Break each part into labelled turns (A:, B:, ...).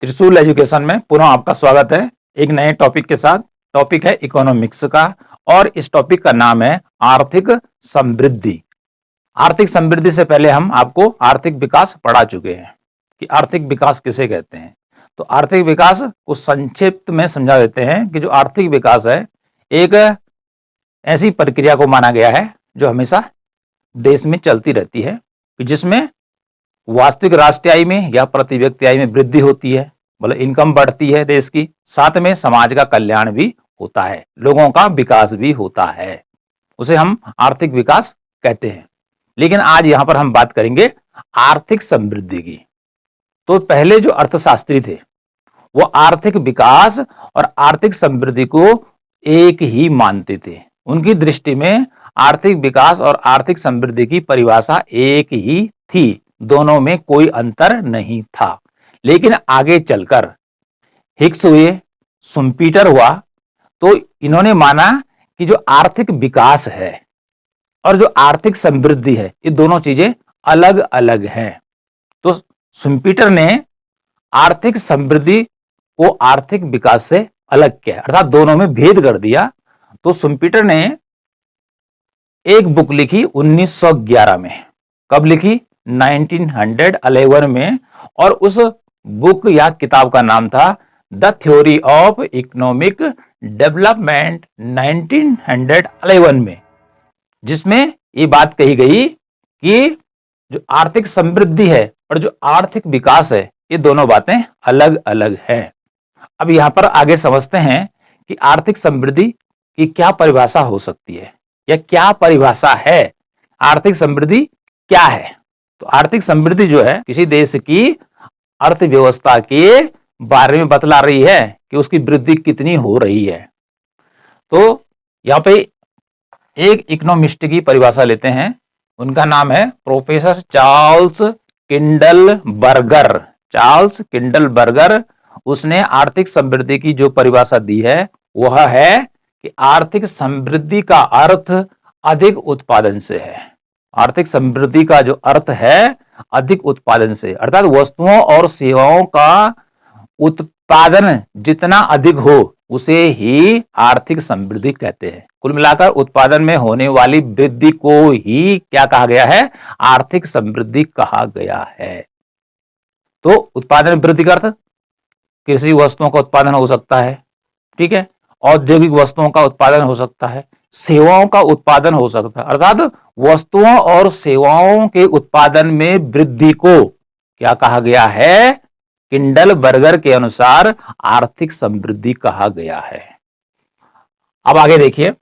A: त्रिशूल एजुकेशन में पुनः आपका स्वागत है एक नए टॉपिक के साथ। टॉपिक है इकोनॉमिक्स का और इस टॉपिक का नाम है आर्थिक समृद्धि। आर्थिक समृद्धि से पहले हम आपको आर्थिक विकास पढ़ा चुके हैं कि आर्थिक विकास किसे कहते हैं। तो आर्थिक विकास को संक्षिप्त में समझा देते हैं कि जो आर्थिक विकास है एक ऐसी प्रक्रिया को माना गया है जो हमेशा देश में चलती रहती है, जिसमें वास्तविक राष्ट्रीय आय में या प्रति व्यक्ति आय में वृद्धि होती है, मतलब इनकम बढ़ती है देश की, साथ में समाज का कल्याण भी होता है, लोगों का विकास भी होता है, उसे हम आर्थिक विकास कहते हैं। लेकिन आज यहां पर हम बात करेंगे आर्थिक समृद्धि की। तो पहले जो अर्थशास्त्री थे वो आर्थिक विकास और आर्थिक समृद्धि को एक ही मानते थे। उनकी दृष्टि में आर्थिक विकास और आर्थिक समृद्धि की परिभाषा एक ही थी, दोनों में कोई अंतर नहीं था। लेकिन आगे चलकर हिग्स हुए, शुम्पीटर हुआ, तो इन्होंने माना कि जो आर्थिक विकास है और जो आर्थिक समृद्धि है ये दोनों चीजें अलग अलग हैं। तो शुम्पीटर ने आर्थिक समृद्धि को आर्थिक विकास से अलग किया, अर्थात दोनों में भेद कर दिया। तो शुम्पीटर ने एक बुक लिखी 1911 में। कब लिखी? 1911 में। और उस बुक या किताब का नाम था the theory of economic development 1911 में, जिसमें ये बात कही गई कि जो आर्थिक समृद्धि है और जो आर्थिक विकास है ये दोनों बातें अलग अलग हैं। अब यहां पर आगे समझते हैं कि आर्थिक समृद्धि की क्या परिभाषा हो सकती है या क्या परिभाषा है, आर्थिक समृद्धि क्या है। तो आर्थिक समृद्धि जो है किसी देश की अर्थव्यवस्था के बारे में बतला रही है कि उसकी वृद्धि कितनी हो रही है। तो यहां पे एक इकोनॉमिस्ट की परिभाषा लेते हैं, उनका नाम है प्रोफेसर चार्ल्स किंडलबर्गर। चार्ल्स किंडलबर्गर, उसने आर्थिक समृद्धि की जो परिभाषा दी है वह है कि आर्थिक समृद्धि का अर्थ अधिक उत्पादन से है। आर्थिक समृद्धि का जो अर्थ है अधिक उत्पादन से, अर्थात वस्तुओं और सेवाओं का उत्पादन जितना अधिक हो उसे ही आर्थिक समृद्धि कहते हैं। कुल मिलाकर उत्पादन में होने वाली वृद्धि को ही क्या कहा गया है? आर्थिक समृद्धि कहा गया है। तो उत्पादन वृद्धि का अर्थ कृषि वस्तुओं का उत्पादन हो सकता है, ठीक है, औद्योगिक वस्तुओं का उत्पादन हो सकता है, सेवाओं का उत्पादन हो सकता है, अर्थात वस्तुओं और सेवाओं के उत्पादन में वृद्धि को क्या कहा गया है? किंडलबर्गर के अनुसार आर्थिक समृद्धि कहा गया है। अब आगे देखिए,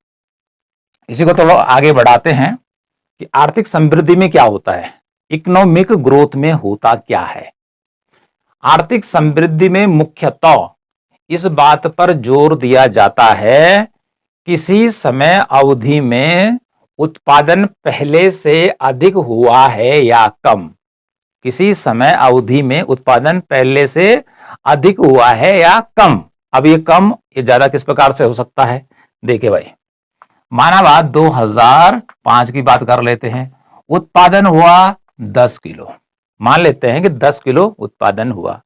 A: इसी को थोड़ा आगे बढ़ाते हैं कि आर्थिक समृद्धि में क्या होता है, इकोनॉमिक ग्रोथ में होता क्या है। आर्थिक समृद्धि में मुख्यतः इस बात पर जोर दिया जाता है किसी समय अवधि में उत्पादन पहले से अधिक हुआ है या कम। किसी समय अवधि में उत्पादन पहले से अधिक हुआ है या कम। अब ये कम ये ज्यादा किस प्रकार से हो सकता है? देखिए भाई, माना बात 2005 की बात कर लेते हैं, उत्पादन हुआ 10 किलो, मान लेते हैं कि 10 किलो उत्पादन हुआ।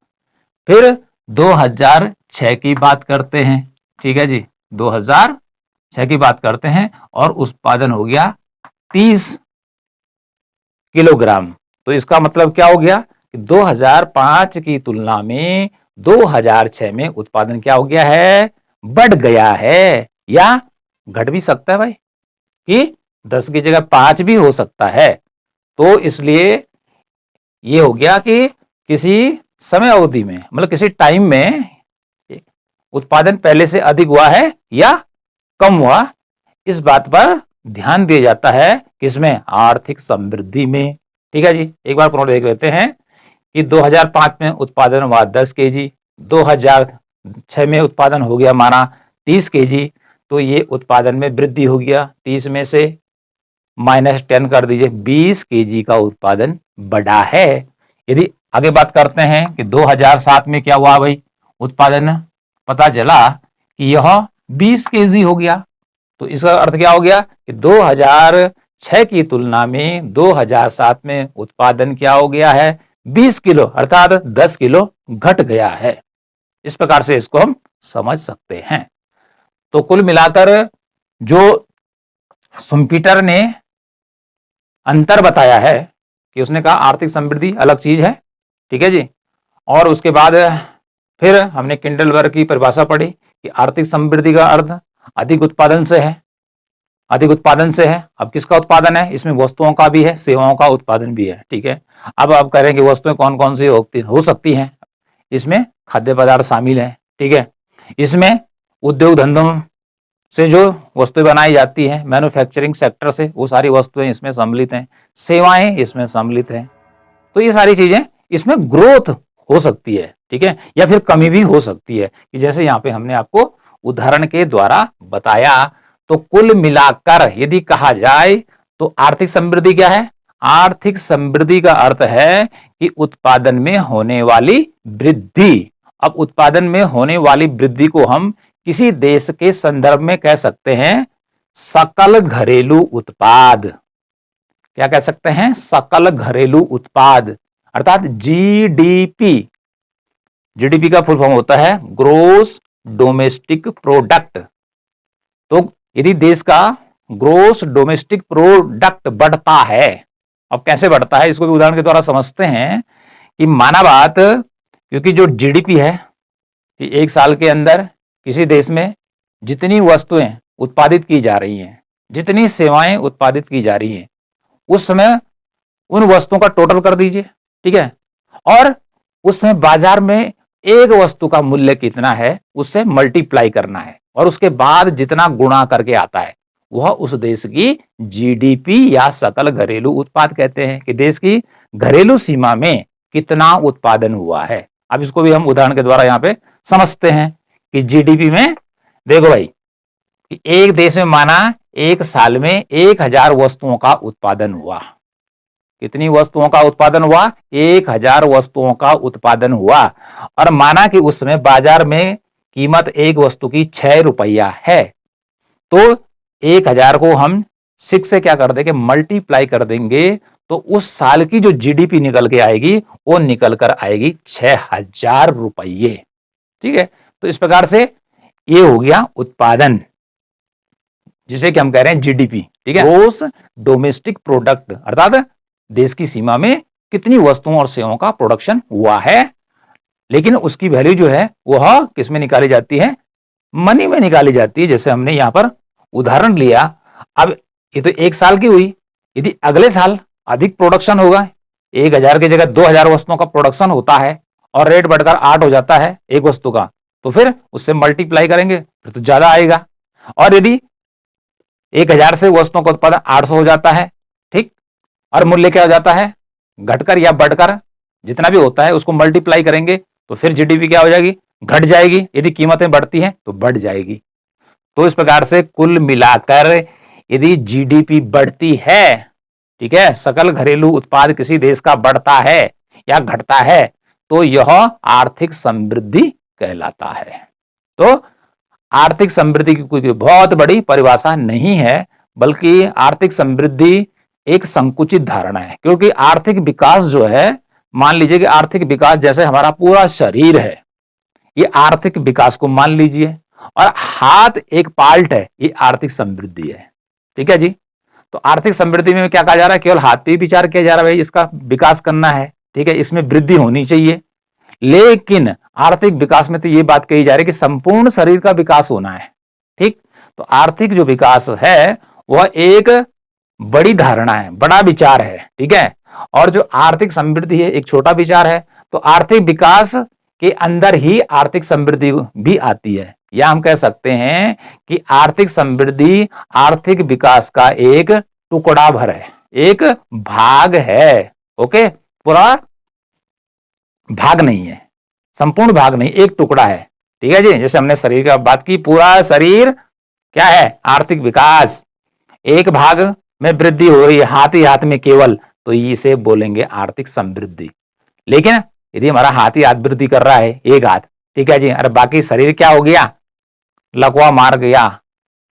A: फिर 2006 की बात करते हैं, ठीक है जी, 2006 की बात करते हैं और उत्पादन हो गया 30 किलोग्राम। तो इसका मतलब क्या हो गया कि 2005 की तुलना में 2006 में उत्पादन क्या हो गया है? बढ़ गया है, या घट भी सकता है भाई कि 10 की जगह 5 भी हो सकता है। तो इसलिए ये हो गया कि किसी समय अवधि में, मतलब किसी टाइम में उत्पादन पहले से अधिक हुआ है या कम हुआ, इस बात पर ध्यान दिया जाता है किसमें? आर्थिक समृद्धि में। ठीक है जी, एक बार पुनः देख लेते हैं कि 2005 में उत्पादन हुआ 10 केजी, 2006 में उत्पादन हो गया माना 30 केजी, तो ये उत्पादन में वृद्धि हो गया। 30 में से -10 कर दीजिए, 20 केजी का उत्पादन बढ़ा है। यदि आगे बात करते हैं कि 2007 में क्या हुआ भाई, उत्पादन पता चला कि यह 20 केजी हो गया। तो इसका अर्थ क्या हो गया कि 2006 की तुलना में 2007 में उत्पादन क्या हो गया है? 20 किलो अर्थात 10 किलो घट गया है। इस प्रकार से इसको हम समझ सकते हैं। तो कुल मिलाकर जो शुम्पीटर ने अंतर बताया है कि उसने कहा आर्थिक समृद्धि अलग चीज है, ठीक है जी। और उसके बाद फिर हमने किंडलबर्ग की परिभाषा पढ़ी कि आर्थिक समृद्धि का अर्थ अधिक उत्पादन से है, अधिक उत्पादन से है। अब किसका उत्पादन है, इसमें वस्तुओं का भी है, सेवाओं का उत्पादन भी है, ठीक है। अब आप कह रहे हैं कि वस्तुएं कौन कौन सी हो सकती हैं, इसमें खाद्य पदार्थ शामिल है, ठीक है। इसमें उद्योग धंधों से जो वस्तुएं बनाई जाती हैं, मैन्युफैक्चरिंग सेक्टर से, वो सारी वस्तुएं इसमें सम्मिलित हैं, सेवाएं इसमें सम्मिलित हैं। तो ये सारी चीजें इसमें ग्रोथ हो सकती है, ठीक है, या फिर कमी भी हो सकती है, कि जैसे यहाँ पे हमने आपको उदाहरण के द्वारा बताया। तो कुल मिलाकर यदि कहा जाए तो आर्थिक समृद्धि क्या है, आर्थिक समृद्धि का अर्थ है कि उत्पादन में होने वाली वृद्धि। अब उत्पादन में होने वाली वृद्धि को हम किसी देश के संदर्भ में कह सकते हैं सकल घरेलू उत्पाद। क्या कह सकते हैं, सकल घरेलू उत्पाद अर्थात जीडीपी। जीडीपी का फुल फॉर्म होता है ग्रोस डोमेस्टिक प्रोडक्ट। तो यदि देश का ग्रोस डोमेस्टिक प्रोडक्ट बढ़ता है, अब कैसे बढ़ता है इसको भी उदाहरण के द्वारा समझते हैं कि माना बात, क्योंकि जो जीडीपी है कि एक साल के अंदर किसी देश में जितनी वस्तुएं उत्पादित की जा रही हैं, जितनी सेवाएं उत्पादित की जा रही हैं, उस समय उन वस्तुओं का टोटल कर दीजिए, ठीक है, और उस समय बाजार में एक वस्तु का मूल्य कितना है उससे मल्टीप्लाई करना है, और उसके बाद जितना गुणा करके आता है वह उस देश की जीडीपी या सकल घरेलू उत्पाद कहते हैं, कि देश की घरेलू सीमा में कितना उत्पादन हुआ है। अब इसको भी हम उदाहरण के द्वारा यहां पे समझते हैं कि जीडीपी में देखो भाई, कि एक देश में माना एक साल में 1000 वस्तुओं का उत्पादन हुआ। कितनी वस्तुओं का उत्पादन हुआ, 1000 वस्तुओं का उत्पादन हुआ, और माना कि उस समय बाजार में कीमत एक वस्तु की 6 रुपया है। तो 1000 को हम 6 से क्या कर देंगे, मल्टीप्लाई कर देंगे, तो उस साल की जो जीडीपी निकल के आएगी वो निकल कर आएगी 6000 रुपये, ठीक है। तो इस प्रकार से ये हो गया उत्पादन, जिसे कि हम कह रहे हैं जीडीपी, ठीक है, ग्रोस डोमेस्टिक प्रोडक्ट, अर्थात देश की सीमा में कितनी वस्तुओं और सेवाओं का प्रोडक्शन हुआ है। लेकिन उसकी वैल्यू जो है वह किस में निकाली जाती है, मनी में निकाली जाती है। जैसे हमने यहां पर उदाहरण लिया, अब ये तो एक साल की हुई, यदि अगले साल अधिक प्रोडक्शन होगा, 1000 की जगह 2000 वस्तुओं का प्रोडक्शन होता है और रेट बढ़कर 8 हो जाता है एक वस्तु का, तो फिर उससे मल्टीप्लाई करेंगे, फिर तो ज्यादा आएगा। और यदि 1000 से वस्तुओं का उत्पादन 800 हो जाता है, ठीक, और मूल्य क्या हो जाता है, घटकर या बढ़कर जितना भी होता है उसको मल्टीप्लाई करेंगे, तो फिर जीडीपी क्या हो जाएगी, घट जाएगी। यदि कीमतें बढ़ती हैं तो बढ़ जाएगी। तो इस प्रकार से कुल मिलाकर यदि जीडीपी बढ़ती है, ठीक है, सकल घरेलू उत्पाद किसी देश का बढ़ता है या घटता है, तो यह आर्थिक समृद्धि कहलाता है। तो आर्थिक समृद्धि की कोई बहुत बड़ी परिभाषा नहीं है, बल्कि आर्थिक समृद्धि एक संकुचित धारणा है। क्योंकि आर्थिक विकास जो है, मान लीजिए कि आर्थिक विकास जैसे हमारा पूरा शरीर है, ये आर्थिक विकास को मान लीजिए, और हाथ एक पार्ट है, ये आर्थिक समृद्धि है, ठीक है जी। तो आर्थिक समृद्धि में क्या कहा जा रहा है, केवल हाथ पे विचार किया जा रहा है, भाई इसका विकास करना है, ठीक है, इसमें वृद्धि होनी चाहिए। लेकिन आर्थिक विकास में तो ये बात कही जा रही है कि संपूर्ण शरीर का विकास होना है, ठीक। तो आर्थिक जो विकास है वह एक बड़ी धारणा है, बड़ा विचार है, ठीक है। और जो आर्थिक समृद्धि है एक छोटा विचार है। तो आर्थिक विकास के अंदर ही आर्थिक समृद्धि भी आती है, या हम कह सकते हैं कि आर्थिक समृद्धि आर्थिक विकास का एक टुकड़ा भर है, एक भाग है। ओके, पूरा भाग नहीं है, संपूर्ण भाग नहीं, एक टुकड़ा है, ठीक है जी। जैसे हमने शरीर की बात की, पूरा शरीर क्या है, आर्थिक विकास, एक भाग में वृद्धि हो रही है हाथ ही हाथ में केवल, तो इसे बोलेंगे आर्थिक समृद्धि। लेकिन यदि हमारा हाथ ही हाथ वृद्धि कर रहा है, एक हाथ, ठीक है जी, अरे बाकी शरीर क्या हो गया, लकवा मार गया,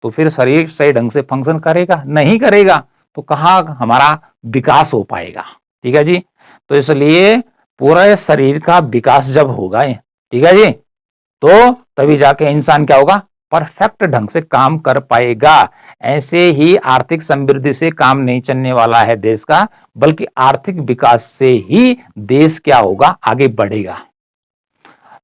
A: तो फिर शरीर सही ढंग से फंक्शन करेगा, नहीं करेगा, तो कहां हमारा विकास हो पाएगा, ठीक है जी। तो इसलिए पूरे शरीर का विकास जब होगा, ठीक है जी, तो तभी जाके इंसान क्या होगा, परफेक्ट ढंग से काम कर पाएगा। ऐसे ही आर्थिक समृद्धि से काम नहीं चलने वाला है देश का, बल्कि आर्थिक विकास से ही देश क्या होगा, आगे बढ़ेगा।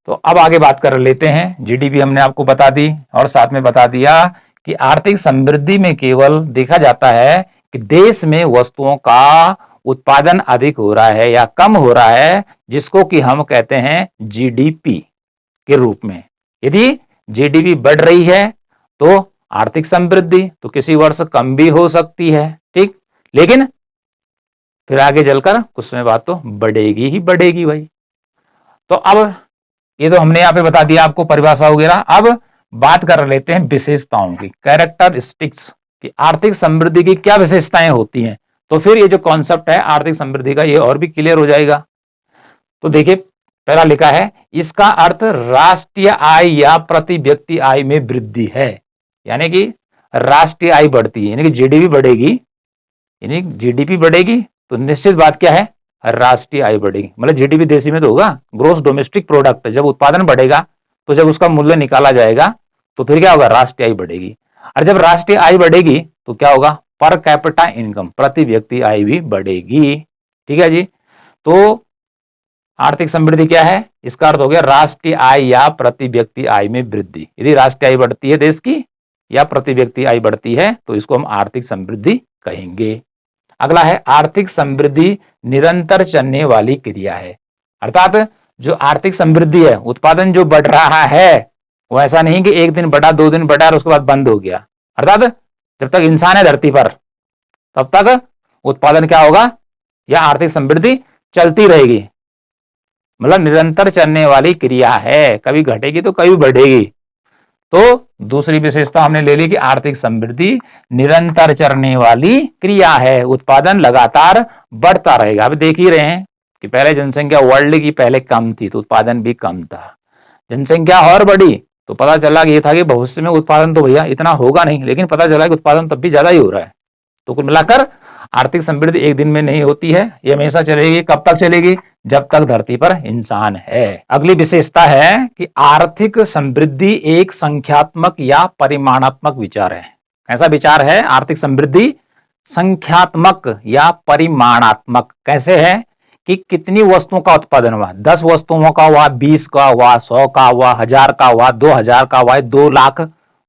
A: तो अब आगे बात कर लेते हैं। जीडीपी हमने आपको बता दी और साथ में बता दिया कि आर्थिक समृद्धि में केवल देखा जाता है कि देश में वस्तुओं का उत्पादन अधिक हो रहा है या कम हो रहा है, जिसको कि हम कहते हैं जीडीपी के रूप में। यदि जीडीपी बढ़ रही है तो आर्थिक समृद्धि तो किसी वर्ष कम भी हो सकती है, ठीक, लेकिन फिर आगे चलकर कुछ समय बाद तो बढ़ेगी ही बढ़ेगी भाई। तो अब ये तो हमने यहां पे बता दिया आपको परिभाषा वगैरह। अब बात कर लेते हैं विशेषताओं की, कैरेक्टरिस्टिक्स की। आर्थिक समृद्धि की क्या विशेषताएं होती हैं, तो फिर ये जो कॉन्सेप्ट है आर्थिक समृद्धि का ये और भी क्लियर हो जाएगा। तो देखिए पहला लिखा है, इसका अर्थ राष्ट्रीय आय या प्रति व्यक्ति आय में वृद्धि है। यानी कि राष्ट्रीय आय बढ़ती है, यानी कि जीडीपी बढ़ेगी, यानी जीडीपी बढ़ेगी तो निश्चित बात क्या है, राष्ट्रीय आय बढ़ेगी। मतलब जीडीपी देशी में तो होगा, ग्रोस डोमेस्टिक प्रोडक्ट। जब उत्पादन बढ़ेगा तो जब उसका मूल्य निकाला जाएगा तो फिर क्या होगा, राष्ट्रीय आय बढ़ेगी। और जब राष्ट्रीय आय बढ़ेगी तो क्या होगा, पर कैपिटा इनकम, प्रति व्यक्ति आय भी बढ़ेगी। ठीक है जी। तो आर्थिक समृद्धि क्या है, इसका अर्थ हो गया राष्ट्रीय आय या प्रति व्यक्ति आय में वृद्धि। यदि राष्ट्रीय आय बढ़ती है देश की या प्रति व्यक्ति आय बढ़ती है तो इसको हम आर्थिक समृद्धि कहेंगे। अगला है, आर्थिक समृद्धि निरंतर चलने वाली क्रिया है। अर्थात जो आर्थिक समृद्धि है, उत्पादन जो बढ़ रहा है, वो ऐसा नहीं कि एक दिन बढ़ा, 2 दिन बढ़ा और उसके बाद बंद हो गया। अर्थात जब तक इंसान है धरती पर तब तक उत्पादन क्या होगा, या आर्थिक समृद्धि चलती रहेगी। मतलब निरंतर चलने वाली क्रिया है, कभी घटेगी तो कभी बढ़ेगी। तो दूसरी विशेषता हमने ले ली कि आर्थिक समृद्धि निरंतर चलने वाली क्रिया है, उत्पादन लगातार बढ़ता रहेगा। अब देख ही रहे हैं कि पहले जनसंख्या वर्ल्ड की पहले कम थी तो उत्पादन भी कम था, जनसंख्या और बढ़ी तो पता चला कि ये था कि भविष्य में उत्पादन तो भैया इतना होगा नहीं, लेकिन पता चला कि उत्पादन तब भी ज्यादा ही हो रहा है। तो कुल मिलाकर आर्थिक समृद्धि एक दिन में नहीं होती है, ये हमेशा चलेगी। कब तक चलेगी, जब तक धरती पर इंसान है। अगली विशेषता है कि आर्थिक समृद्धि एक संख्यात्मक या परिमाणात्मक विचार है। ऐसा विचार है आर्थिक समृद्धि संख्यात्मक या परिमाणात्मक। कैसे है कि कितनी वस्तुओं का उत्पादन हुआ, 10 वस्तुओं का हुआ, 20 का हुआ, 100 का हुआ, 1000 का हुआ, 2000 का हुआ, 2 लाख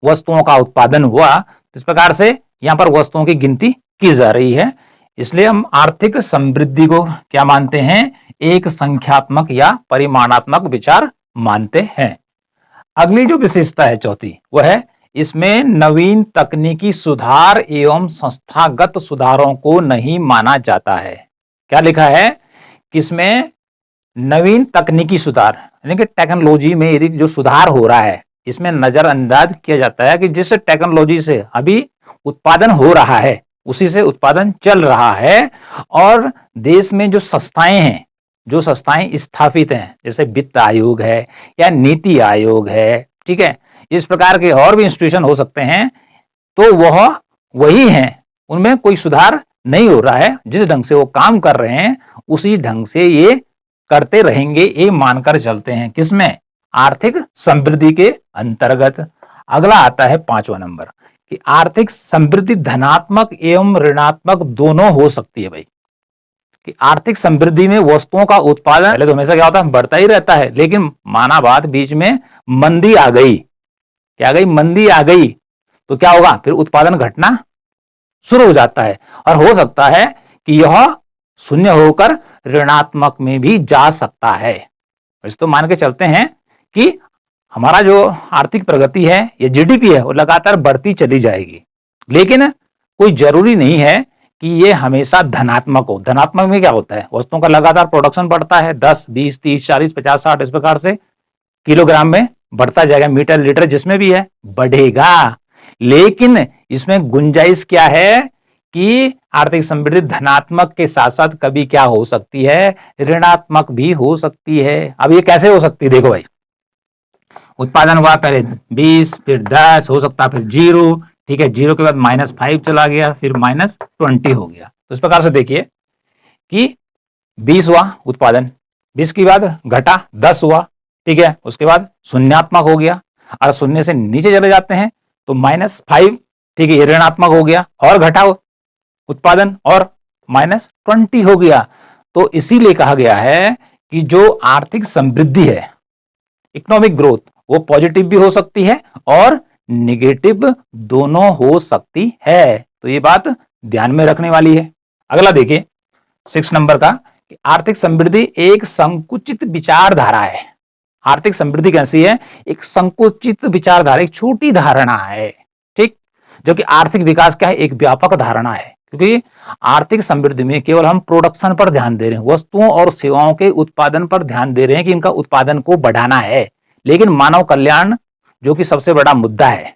A: वस्तुओं का उत्पादन हुआ। इस प्रकार से यहां पर वस्तुओं की गिनती की जा रही है। इसलिए हम आर्थिक समृद्धि को क्या मानते हैं, एक संख्यात्मक या परिमाणात्मक विचार मानते हैं। अगली जो विशेषता है चौथी, वह है इसमें नवीन तकनीकी सुधार एवं संस्थागत सुधारों को नहीं माना जाता है। क्या लिखा है कि इसमें नवीन तकनीकी सुधार यानी कि टेक्नोलॉजी में यदि जो सुधार हो रहा है, इसमें नजरअंदाज किया जाता है कि जिस टेक्नोलॉजी से अभी उत्पादन हो रहा है उसी से उत्पादन चल रहा है। और देश में जो संस्थाएं हैं, जो संस्थाएं स्थापित हैं, जैसे वित्त आयोग है या नीति आयोग है, ठीक है, इस प्रकार के और भी इंस्टीट्यूशन हो सकते हैं, तो वह वही हैं, उनमें कोई सुधार नहीं हो रहा है। जिस ढंग से वो काम कर रहे हैं उसी ढंग से ये करते रहेंगे, ये मानकर चलते हैं। किसमें, आर्थिक समृद्धि के अंतर्गत। अगला आता है 5वां नंबर कि आर्थिक समृद्धि धनात्मक एवं ऋणात्मक दोनों हो सकती है भाई। कि आर्थिक समृद्धि में वस्तुओं का उत्पादन पहले तो हमेशा क्या होता है, बढ़ता ही रहता है, लेकिन माना बात बीच में मंदी आ गई, क्या गई, मंदी आ गई, तो क्या होगा, फिर उत्पादन घटना शुरू हो जाता है। और हो सकता है कि यह शून्य होकर ऋणात्मक में भी जा सकता है। वैसे तो मान के चलते हैं कि हमारा जो आर्थिक प्रगति है, ये जीडीपी है, वो लगातार बढ़ती चली जाएगी, लेकिन कोई जरूरी नहीं है कि ये हमेशा धनात्मक हो। धनात्मक में क्या होता है, वस्तुओं का लगातार प्रोडक्शन बढ़ता है, 10, 20, 30, 40, 50, 60 इस प्रकार से किलोग्राम में बढ़ता जाएगा, मीटर, लीटर जिसमें भी है बढ़ेगा। लेकिन इसमें गुंजाइश क्या है कि आर्थिक समृद्धि धनात्मक के साथ साथ कभी क्या हो सकती है, ऋणात्मक भी हो सकती है। अब ये कैसे हो सकती है, देखो भाई, उत्पादन हुआ पहले 20, फिर 10 हो सकता है, फिर 0, ठीक है, 0 के बाद -5 चला गया, फिर -20 हो गया। तो इस प्रकार से देखिए कि 20 हुआ उत्पादन, 20 के बाद घटा 10 हुआ, ठीक है। उसके बाद शून्यात्मक हो गया, और शून्य से नीचे चले जाते हैं तो -5, ठीक है, ये ऋणात्मक हो गया, और घटा उत्पादन और -20 हो गया। तो इसीलिए कहा गया है कि जो आर्थिक समृद्धि है, इकोनॉमिक ग्रोथ, वो पॉजिटिव भी हो सकती है और नेगेटिव दोनों हो सकती है। तो ये बात ध्यान में रखने वाली है। अगला देखिए 6 नंबर का, कि आर्थिक समृद्धि एक संकुचित विचारधारा है। आर्थिक समृद्धि कैसी है? एक संकुचित विचारधारा, एक छोटी धारणा है, ठीक। जबकि आर्थिक विकास क्या है? एक व्यापक धारणा है। क्योंकि आर्थिक समृद्धि में केवल हम प्रोडक्शन पर ध्यान दे रहे हैं, वस्तुओं और सेवाओं के उत्पादन पर ध्यान दे रहे हैं कि इनका उत्पादन को बढ़ाना है। लेकिन मानव कल्याण जो कि सबसे बड़ा मुद्दा है,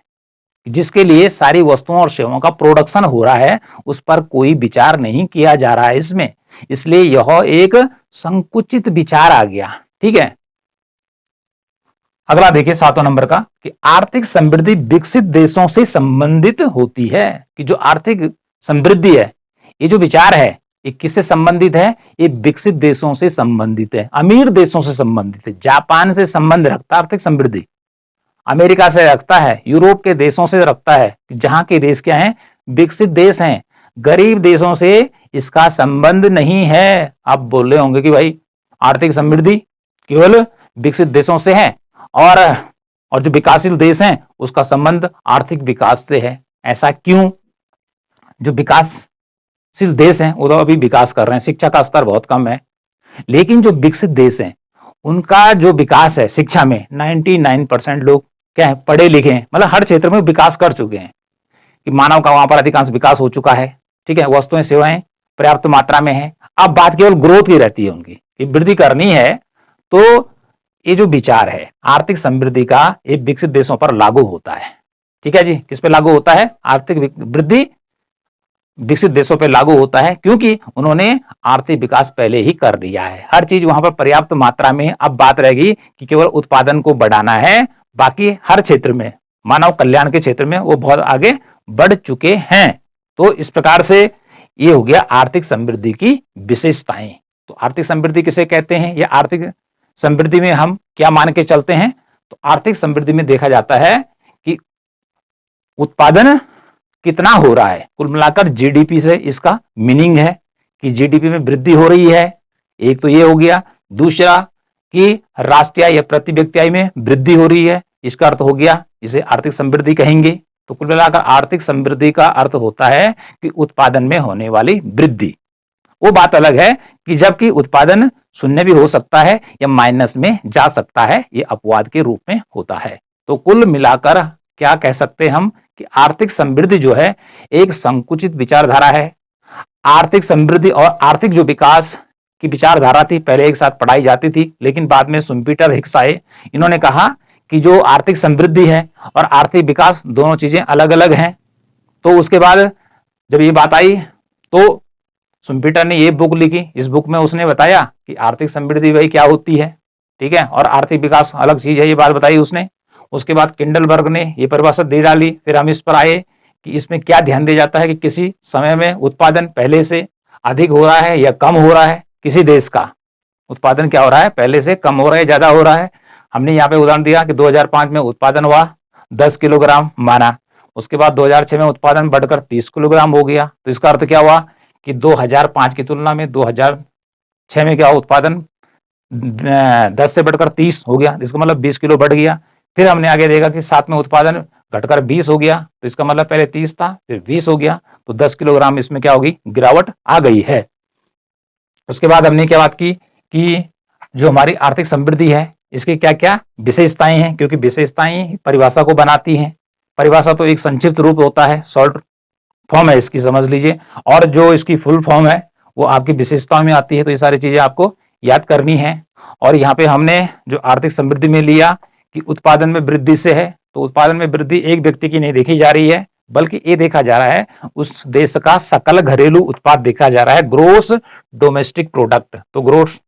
A: जिसके लिए सारी वस्तुओं और सेवाओं का प्रोडक्शन हो रहा है, उस पर कोई विचार नहीं किया जा रहा है इसमें। इसलिए यह एक संकुचित विचार आ गया, ठीक है। अगला देखिए 7वां नंबर का, कि आर्थिक समृद्धि विकसित देशों से संबंधित होती है। कि जो आर्थिक समृद्धि है, ये जो विचार है, ये किससे संबंधित है? ये विकसित देशों से संबंधित है, अमीर देशों से संबंधित है। जापान से संबंध रखता है आर्थिक समृद्धि, अमेरिका से रखता है, यूरोप के देशों से रखता है, जहां के देश क्या हैं? विकसित देश हैं। गरीब देशों से इसका संबंध नहीं है। आप बोल रहे होंगे कि भाई आर्थिक समृद्धि केवल विकसित देशों से है, और जो विकासशील देश हैं उसका संबंध आर्थिक विकास से है। ऐसा क्यों? जो विकासशील देश हैं वो तो अभी विकास कर रहे हैं, शिक्षा का स्तर बहुत कम है, लेकिन जो विकसित देश हैं उनका जो विकास है शिक्षा में, 99% लोग क्या है? पढ़े लिखे हैं, मतलब हर क्षेत्र में विकास कर चुके हैं, कि मानव का वहां पर अधिकांश विकास हो चुका है, ठीक है। वस्तुएं सेवाएं पर्याप्त मात्रा में है। अब बात केवल ग्रोथ की रहती है उनकी, कि वृद्धि करनी है। तो ये जो विचार है आर्थिक समृद्धि का, ये विकसित देशों पर लागू होता है, ठीक है जी। किस पे लागू होता है? आर्थिक वृद्धि विकसित देशों पर लागू होता है, क्योंकि उन्होंने आर्थिक विकास पहले ही कर लिया है, हर चीज वहां पर पर्याप्त मात्रा में। अब बात रहेगी कि केवल उत्पादन को बढ़ाना है, बाकी हर क्षेत्र में, मानव कल्याण के क्षेत्र में वो बहुत आगे बढ़ चुके हैं। तो इस प्रकार से ये हो गया आर्थिक समृद्धि की विशेषताएं। तो आर्थिक समृद्धि किसे कहते हैं? या आर्थिक समृद्धि में हम क्या मान के चलते हैं? तो आर्थिक समृद्धि में देखा जाता है कि उत्पादन कितना हो रहा है, कुल मिलाकर जीडीपी से इसका मीनिंग है कि जीडीपी में वृद्धि हो रही है। एक तो ये हो गया। दूसरा कि राष्ट्रीय आय या प्रति व्यक्ति आय में वृद्धि हो रही है, इसका अर्थ हो गया, इसे आर्थिक समृद्धि कहेंगे। तो कुल मिलाकर आर्थिक समृद्धि का अर्थ होता है कि उत्पादन में होने वाली वृद्धि। वो बात अलग है कि जबकि उत्पादन शून्य भी हो सकता है या माइनस में जा सकता है, ये अपवाद के रूप में होता है। तो कुल मिलाकर क्या कह सकते हैं हम कि आर्थिक समृद्धि जो है एक संकुचित विचारधारा है। आर्थिक समृद्धि और आर्थिक जो विकास की विचारधारा थी पहले एक साथ पढ़ाई जाती थी, लेकिन बाद में शुम्पीटर हिक्स आए, इन्होंने कहा कि जो आर्थिक समृद्धि है और आर्थिक विकास दोनों चीजें अलग अलग हैं। तो उसके बाद जब ये बात आई तो शुम्पीटर ने ये बुक लिखी। इस बुक में उसने बताया कि आर्थिक समृद्धि भाई क्या होती है, ठीक है, और आर्थिक विकास अलग चीज है, ये बात बताई उसने। उसके बाद किंडलबर्ग ने ये परिभाषा दे डाली। फिर हम इस पर आए कि इसमें क्या ध्यान दिया जाता है कि किसी समय में उत्पादन पहले से अधिक हो रहा है या कम हो रहा है। किसी देश का उत्पादन क्या हो रहा है? पहले से कम हो रहा है, ज्यादा हो रहा है। हमने यहाँ पे उदाहरण दिया कि 2005 में उत्पादन हुआ 10 किलोग्राम माना, उसके बाद 2006 में उत्पादन बढ़कर 30 किलोग्राम हो गया। तो इसका अर्थ क्या हुआ कि 2005 की तुलना में 2006 में क्या उत्पादन 10 से बढ़कर 30 हो गया, इसका मतलब 20 किलो बढ़ गया। फिर हमने आगे देखा कि 7 में उत्पादन घटकर 20 हो गया, तो इसका मतलब पहले 30 था फिर 20 हो गया, तो 10 किलोग्राम इसमें क्या होगी? गिरावट आ गई है। उसके बाद हमने क्या बात की कि जो हमारी आर्थिक समृद्धि है इसकी क्या क्या विशेषताएं हैं, क्योंकि विशेषताएं परिभाषा को बनाती हैं। परिभाषा तो एक संक्षिप्त रूप होता है, शॉर्ट फॉर्म है इसकी, समझ लीजिए, और जो इसकी फुल फॉर्म है वो आपकी विशेषताओं में आती है। तो ये सारी चीजें आपको याद करनी है। और यहाँ पे हमने जो आर्थिक समृद्धि में लिया कि उत्पादन में वृद्धि से है, तो उत्पादन में वृद्धि एक व्यक्ति की नहीं देखी जा रही है, बल्कि ये देखा जा रहा है उस देश का सकल घरेलू उत्पाद देखा जा रहा है, ग्रोस डोमेस्टिक प्रोडक्ट। तो ग्रोस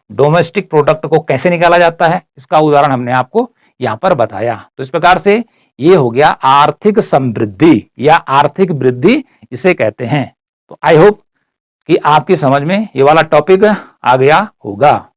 A: डोमेस्टिक प्रोडक्ट को कैसे निकाला जाता है, इसका उदाहरण हमने आपको यहाँ पर बताया। तो इस प्रकार से ये हो गया आर्थिक समृद्धि या आर्थिक वृद्धि इसे कहते हैं। तो आई होप कि आपकी समझ में ये वाला टॉपिक आ गया होगा।